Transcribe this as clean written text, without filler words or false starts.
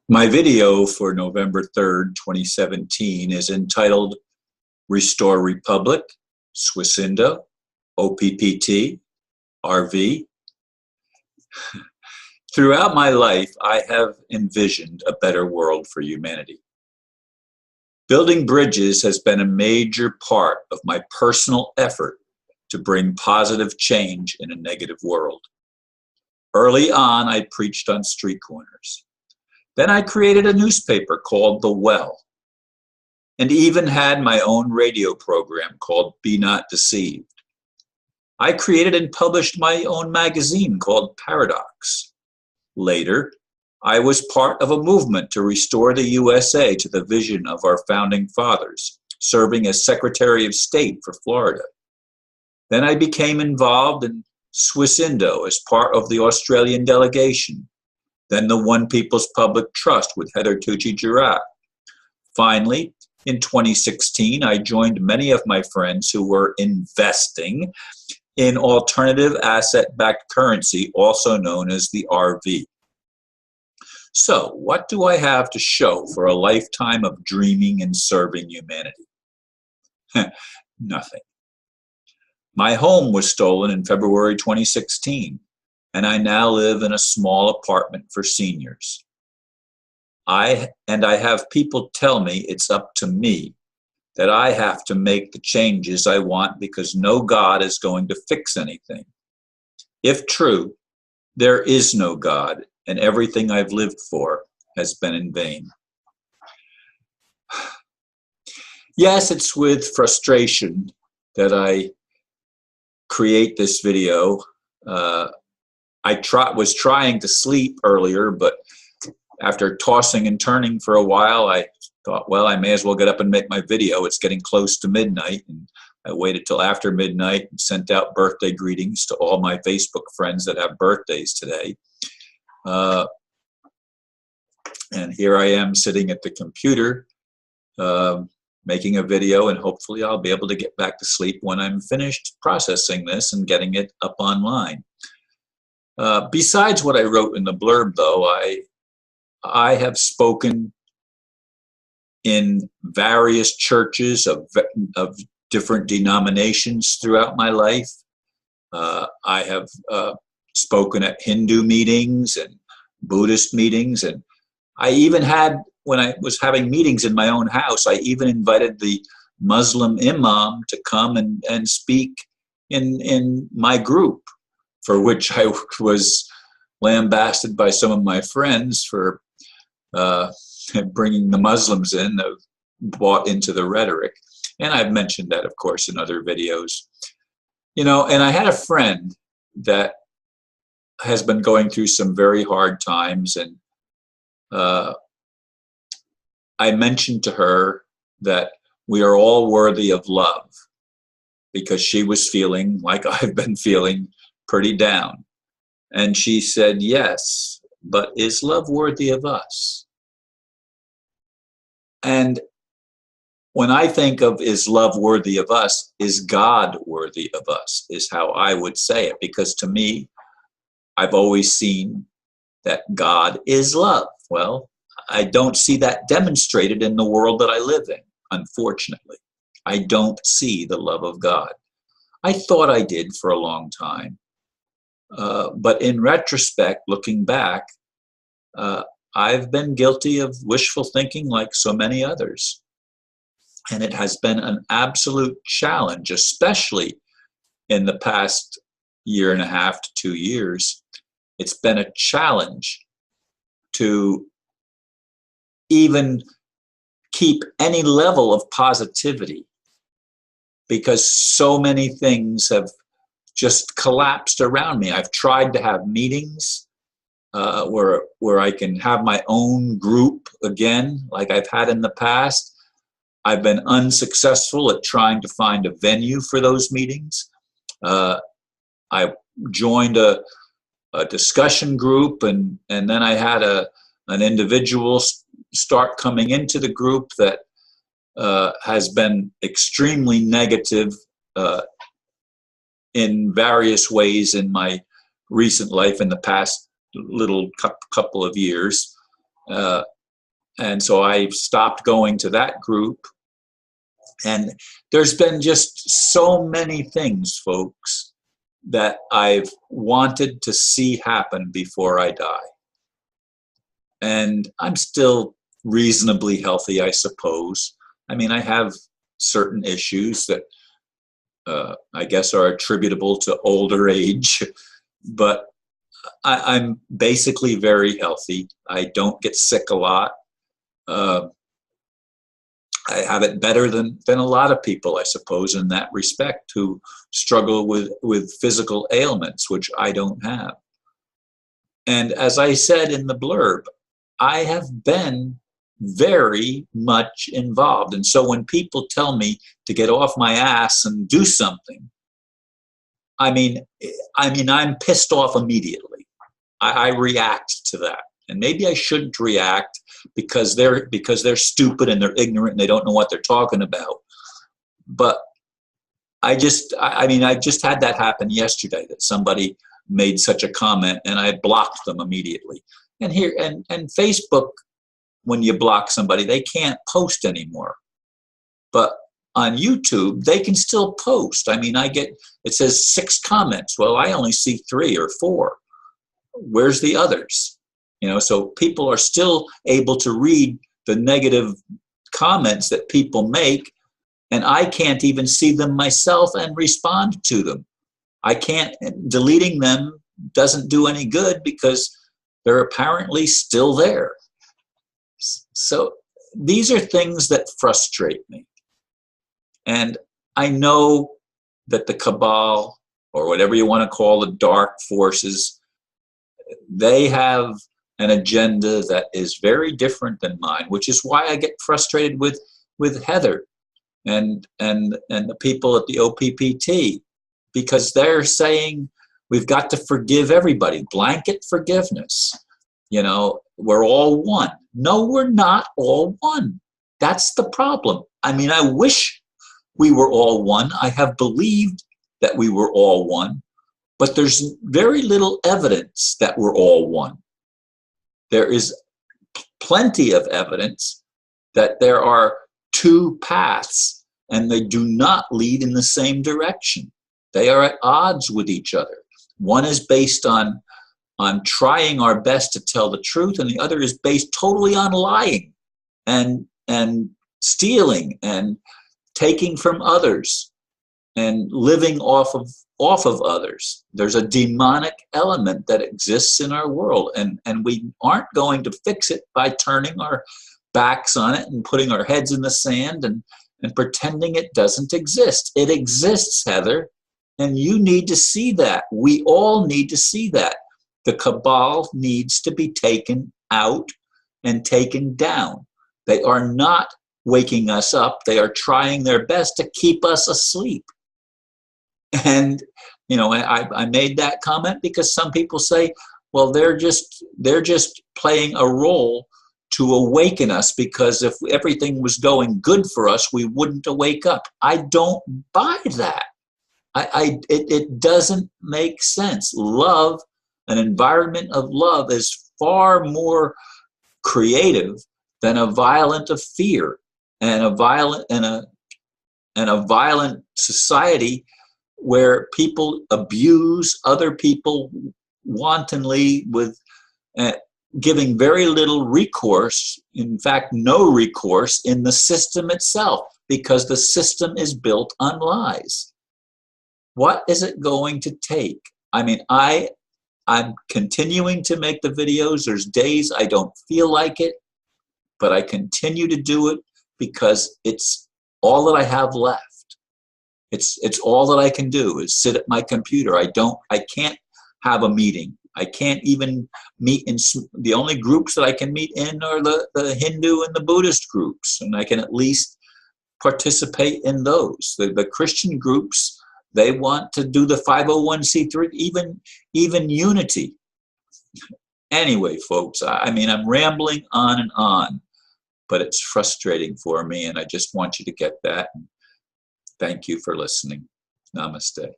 My video for November 3rd, 2017 is entitled Restore Republic, Swiss Indo, OPPT, RV. Throughout my life, I have envisioned a better world for humanity. Building bridges has been a major part of my personal effort to bring positive change in a negative world. Early on, I preached on street corners. Then I created a newspaper called The Well, and even had my own radio program called Be Not Deceived. I created and published my own magazine called Paradox. Later, I was part of a movement to restore the USA to the vision of our founding fathers, serving as Secretary of State for Florida. Then I became involved in Swiss Indo as part of the Australian delegation. Then the One People's Public Trust with Heather Tucci Jarraf. Finally, in 2016, I joined many of my friends who were investing in alternative asset-backed currency, also known as the RV. So, what do I have to show for a lifetime of dreaming and serving humanity? Nothing. My home was stolen in February 2016. And I now live in a small apartment for seniors. I have people tell me it's up to me, that I have to make the changes I want because no God is going to fix anything. If true, there is no God, and everything I've lived for has been in vain. Yes, it's with frustration that I create this video. I was trying to sleep earlier, but after tossing and turning for a while, I thought, well, I may as well get up and make my video. It's getting close to midnight, and I waited till after midnight and sent out birthday greetings to all my Facebook friends that have birthdays today. And here I am sitting at the computer making a video, and hopefully I'll be able to get back to sleep when I'm finished processing this and getting it up online. Besides what I wrote in the blurb, though, I have spoken in various churches of different denominations throughout my life. I have spoken at Hindu meetings and Buddhist meetings, and I even had, when I was having meetings in my own house, I even invited the Muslim imam to come and speak in my group, for which I was lambasted by some of my friends for bringing the Muslims in, bought into the rhetoric. And I've mentioned that, of course, in other videos. You know, and I had a friend that has been going through some very hard times, and I mentioned to her that we are all worthy of love, because she was feeling like I've been feeling pretty down. And she said, yes, but is love worthy of us? And when I think of is love worthy of us, is God worthy of us, is how I would say it. Because to me, I've always seen that God is love. Well, I don't see that demonstrated in the world that I live in, unfortunately. I don't see the love of God. I thought I did for a long time. But in retrospect, looking back, I've been guilty of wishful thinking like so many others. And it has been an absolute challenge, especially in the past year and a half to 2 years. It's been a challenge to even keep any level of positivity, because so many things have just collapsed around me. I've tried to have meetings where I can have my own group again, like I've had in the past. I've been unsuccessful at trying to find a venue for those meetings. I joined a discussion group, and then I had an individual start coming into the group that has been extremely negative in various ways in my recent life in the past couple of years. And so I stopped going to that group. And there's been just so many things, folks, that I've wanted to see happen before I die. And I'm still reasonably healthy, I suppose. I mean, I have certain issues that I guess are attributable to older age, but I'm basically very healthy. I don't get sick a lot. I have it better than a lot of people, I suppose, in that respect, who struggle with physical ailments, which I don't have. And as I said in the blurb, I have been very much involved. And so when people tell me to get off my ass and do something, I mean, I'm pissed off immediately. I react to that. And maybe I shouldn't react because they're stupid and they're ignorant and they don't know what they're talking about. But I've just had that happen yesterday, that somebody made such a comment and I blocked them immediately. And Facebook, when you block somebody, they can't post anymore. But on YouTube, they can still post. I mean, it says 6 comments. Well, I only see 3 or 4. Where's the others? So people are still able to read the negative comments that people make, and I can't even see them myself and respond to them. I can't. Deleting them doesn't do any good because they're apparently still there. So these are things that frustrate me. And I know that the cabal, or whatever you want to call the dark forces, they have an agenda that is very different than mine, which is why I get frustrated with Heather and the people at the OPPT, because they're saying we've got to forgive everybody, blanket forgiveness. We're all one. No, we're not all one. That's the problem. I mean, I wish we were all one. I have believed that we were all one, but there's very little evidence that we're all one. There is plenty of evidence that there are 2 paths and they do not lead in the same direction. They are at odds with each other. One is based on trying our best to tell the truth, and the other is based totally on lying and stealing and taking from others and living off of others. There's a demonic element that exists in our world, and we aren't going to fix it by turning our backs on it and putting our heads in the sand and pretending it doesn't exist. It exists, Heather, and you need to see that. We all need to see that. The cabal needs to be taken out and taken down. They are not waking us up. They are trying their best to keep us asleep. And I made that comment because some people say, well, they're just playing a role to awaken us, because if everything was going good for us, we wouldn't wake up. I don't buy that. It doesn't make sense. Love, an environment of love, is far more creative than a violent of fear and a violent society where people abuse other people wantonly, with giving very little recourse, in fact, no recourse in the system itself, because the system is built on lies. What is it going to take? I mean, I'm continuing to make the videos. There's days I don't feel like it, but I continue to do it because it's all that I have left. It's all that I can do is sit at my computer. I can't have a meeting. I can't even meet in the only groups that I can meet in are the Hindu and the Buddhist groups, and I can at least participate in those. The Christian groups, they want to do the 501c3, even unity. Anyway, folks, I mean, I'm rambling on, but it's frustrating for me, and I just want you to get that. Thank you for listening. Namaste.